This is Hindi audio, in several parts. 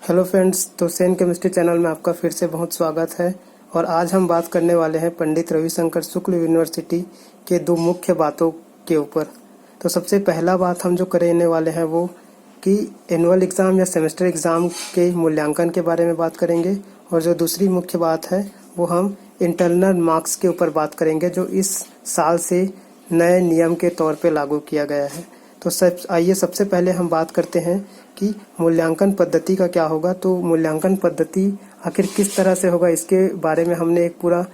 हेलो फ्रेंड्स, तो सेन केमिस्ट्री चैनल में आपका फिर से बहुत स्वागत है। और आज हम बात करने वाले हैं पंडित रविशंकर शुक्ल यूनिवर्सिटी के दो मुख्य बातों के ऊपर। तो सबसे पहला बात हम जो करने वाले हैं वो कि एनुअल एग्ज़ाम या सेमेस्टर एग्ज़ाम के मूल्यांकन के बारे में बात करेंगे। और जो दूसरी मुख्य बात है वो हम इंटरनल मार्क्स के ऊपर बात करेंगे, जो इस साल से नए नियम के तौर पे लागू किया गया है। तो आइए सबसे पहले हम बात करते हैं कि मूल्यांकन पद्धति का क्या होगा। तो मूल्यांकन पद्धति आखिर किस तरह से होगा, इसके बारे में हमने एक पूरा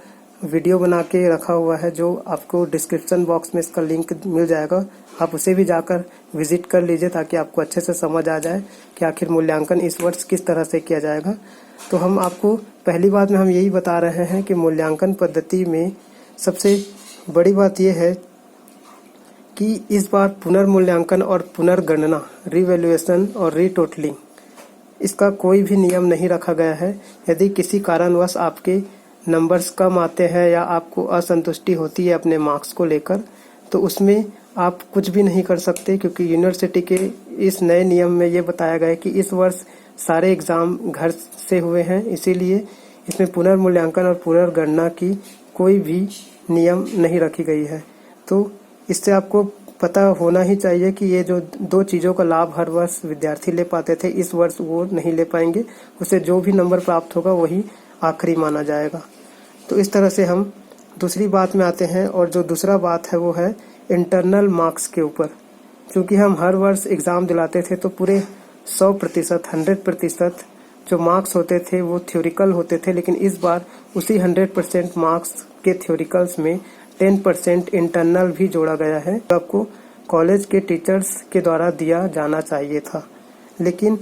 वीडियो बना के रखा हुआ है, जो आपको डिस्क्रिप्शन बॉक्स में इसका लिंक मिल जाएगा। आप उसे भी जाकर विजिट कर लीजिए ताकि आपको अच्छे से समझ आ जाए कि आखिर मूल्यांकन इस वर्ष किस तरह से किया जाएगा। तो हम आपको पहली बात में हम यही बता रहे हैं कि मूल्यांकन पद्धति में सबसे बड़ी बात यह है कि इस बार पुनर्मूल्यांकन और पुनर्गणना, रिवैल्यूएशन और रीटोटलिंग, इसका कोई भी नियम नहीं रखा गया है। यदि किसी कारणवश आपके नंबर्स कम आते हैं या आपको असंतुष्टि होती है अपने मार्क्स को लेकर, तो उसमें आप कुछ भी नहीं कर सकते, क्योंकि यूनिवर्सिटी के इस नए नियम में ये बताया गया है कि इस वर्ष सारे एग्ज़ाम घर से हुए हैं, इसीलिए इसमें पुनर्मूल्यांकन और पुनर्गणना की कोई भी नियम नहीं रखी गई है। तो इससे आपको पता होना ही चाहिए कि ये जो दो चीज़ों का लाभ हर वर्ष विद्यार्थी ले पाते थे, इस वर्ष वो नहीं ले पाएंगे। उसे जो भी नंबर प्राप्त होगा वही आखिरी माना जाएगा। तो इस तरह से हम दूसरी बात में आते हैं, और जो दूसरा बात है वो है इंटरनल मार्क्स के ऊपर। क्योंकि हम हर वर्ष एग्ज़ाम दिलाते थे तो पूरे 100%, 100% जो मार्क्स होते थे वो थ्योरिकल होते थे, लेकिन इस बार उसी 100% मार्क्स के थ्योरिकल्स में 10% इंटरनल भी जोड़ा गया है, जो आपको कॉलेज के टीचर्स के द्वारा दिया जाना चाहिए था। लेकिन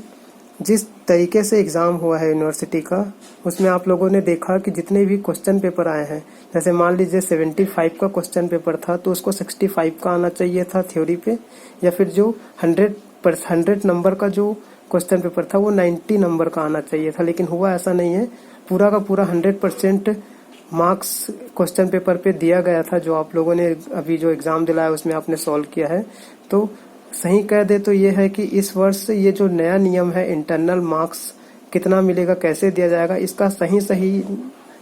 जिस तरीके से एग्ज़ाम हुआ है यूनिवर्सिटी का, उसमें आप लोगों ने देखा कि जितने भी क्वेश्चन पेपर आए हैं, जैसे मान लीजिए 75 का क्वेश्चन पेपर था तो उसको 65 का आना चाहिए था थ्योरी पे, या फिर जो 100 नंबर का जो क्वेश्चन पेपर था वो 90 नंबर का आना चाहिए था। लेकिन हुआ ऐसा नहीं है, पूरा का पूरा 100% मार्क्स क्वेश्चन पेपर पे दिया गया था, जो आप लोगों ने अभी जो एग्ज़ाम दिलाया उसमें आपने सॉल्व किया है। तो सही कह दे तो ये है कि इस वर्ष ये जो नया नियम है इंटरनल मार्क्स कितना मिलेगा, कैसे दिया जाएगा, इसका सही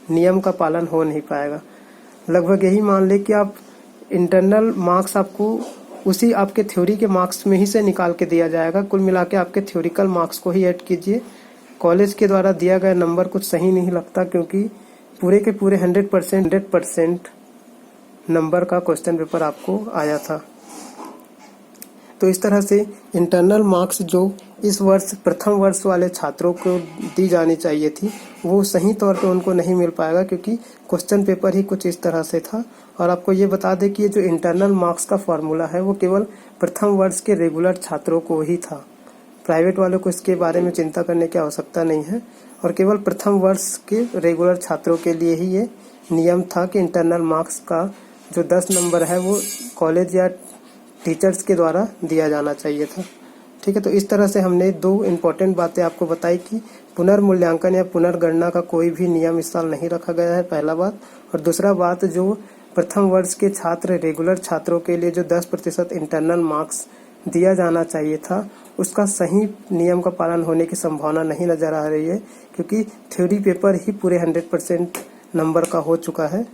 नियम का पालन हो नहीं पाएगा। लगभग यही मान ले कि आप इंटरनल मार्क्स आपको उसी आपके थ्योरी के मार्क्स में ही से निकाल के दिया जाएगा। कुल मिला के आपके थ्योरिकल मार्क्स को ही ऐड कीजिए। कॉलेज के द्वारा दिया गया नंबर कुछ सही नहीं लगता, क्योंकि पूरे के पूरे 100% नंबर का क्वेश्चन पेपर आपको आया था। तो इस तरह से इंटरनल मार्क्स जो इस वर्ष प्रथम वर्ष वाले छात्रों को दी जानी चाहिए थी, वो सही तौर पे उनको नहीं मिल पाएगा, क्योंकि क्वेश्चन पेपर ही कुछ इस तरह से था। और आपको ये बता दें कि ये जो इंटरनल मार्क्स का फॉर्मूला है वो केवल प्रथम वर्ष के रेगुलर छात्रों को ही था। प्राइवेट वालों को इसके बारे में चिंता करने की आवश्यकता नहीं है, और केवल प्रथम वर्ष के रेगुलर छात्रों के लिए ही ये नियम था कि इंटरनल मार्क्स का जो 10 नंबर है वो कॉलेज या टीचर्स के द्वारा दिया जाना चाहिए था। ठीक है, तो इस तरह से हमने दो इम्पोर्टेंट बातें आपको बताई कि पुनर्मूल्यांकन या पुनर्गणना का कोई भी नियम इस साल नहीं रखा गया है, पहला बात। और दूसरा बात, जो प्रथम वर्ष के छात्र रेगुलर छात्रों के लिए जो 10% इंटरनल मार्क्स दिया जाना चाहिए था, उसका सही नियम का पालन होने की संभावना नहीं नजर आ रही है, क्योंकि थ्योरी पेपर ही पूरे 100% नंबर का हो चुका है।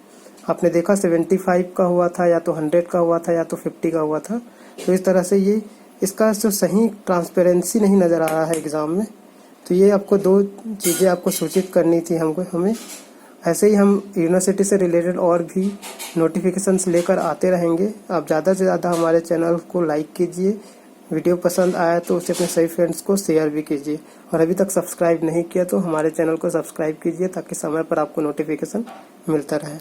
आपने देखा 75 का हुआ था, या तो 100 का हुआ था, या तो 50 का हुआ था। तो इस तरह से ये इसका जो सही ट्रांसपेरेंसी नहीं नज़र आ रहा है एग्ज़ाम में। तो ये आपको दो चीज़ें आपको सूचित करनी थी हमें। ऐसे ही हम यूनिवर्सिटी से रिलेटेड और भी नोटिफिकेशंस लेकर आते रहेंगे। आप ज़्यादा से ज़्यादा हमारे चैनल को लाइक कीजिए, वीडियो पसंद आया तो उसे अपने सभी फ्रेंड्स को शेयर भी कीजिए, और अभी तक सब्सक्राइब नहीं किया तो हमारे चैनल को सब्सक्राइब कीजिए ताकि समय पर आपको नोटिफिकेशन मिलता रहे।